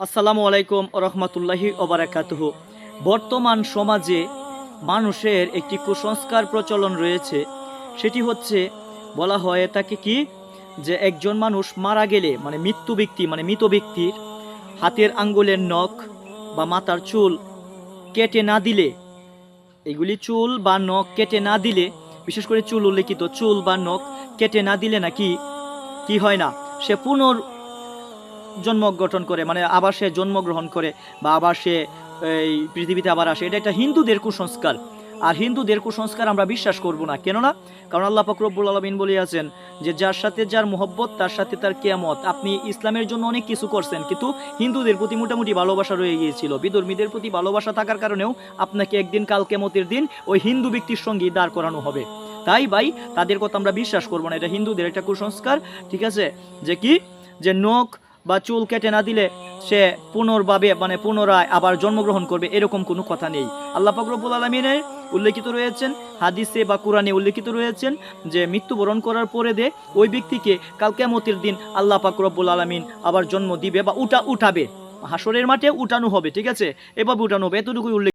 আসসালামু আলাইকুম রহমতুল্লাহি ওবারাকাতুহু। বর্তমান সমাজে মানুষের একটি কুসংস্কার প্রচলন রয়েছে। সেটি হচ্ছে, বলা হয় তাকে কি, যে একজন মানুষ মারা গেলে মানে মৃত ব্যক্তির হাতের আঙ্গুলের নখ বা মাথার চুল কেটে না দিলে, এগুলি চুল বা নখ কেটে না দিলে, বিশেষ করে চুল উল্লেখিত, চুল বা নখ কেটে না দিলে নাকি কি হয় না, সে জন্ম গঠন করে, মানে আবার সে জন্মগ্রহণ করে বা আবার সে এই পৃথিবীতে আবার আসে। এটা একটা হিন্দুদের কুসংস্কার। আর হিন্দুদের কুসংস্কার আমরা বিশ্বাস করব না, কেননা কারণ আল্লাহ পাক রব্বুল আলামিন বলিয়াছেন যে যার সাথে যার মোহব্বত তার সাথে তার কিয়ামত। আপনি ইসলামের জন্য অনেক কিছু করছেন, কিন্তু হিন্দুদের প্রতি মোটামুটি ভালোবাসা রয়ে গিয়েছিল। বিধর্মীদের প্রতি ভালোবাসা থাকার কারণেও আপনাকে একদিন কাল কিয়ামতের দিন ওই হিন্দু ব্যক্তির সঙ্গে দাঁড় করানো হবে। তাই ভাই, তাদের কথা আমরা বিশ্বাস করবো না, এটা হিন্দুদের একটা কুসংস্কার। ঠিক আছে, যে কি, যে নখ বা চুল কেটে না দিলে সে পুনরায় আবার জন্মগ্রহণ করবে, এরকম কোনো কথা নেই। আল্লাহ পাক রব্বুল আলামিনের উল্লেখিত রয়েছেন, হাদিসে বা কোরআনে উল্লেখিত রয়েছেন যে মৃত্যুবরণ করার পরে ওই ব্যক্তিকে কাল কিয়ামতের দিন আল্লাহ পাক রব্বুল আলামিন আবার জন্ম দিবে বা উঠাবে, হাসরের মাঠে উঠানো হবে। ঠিক আছে, এভাবে উঠানো হবে, এতটুকুই উল্লেখ।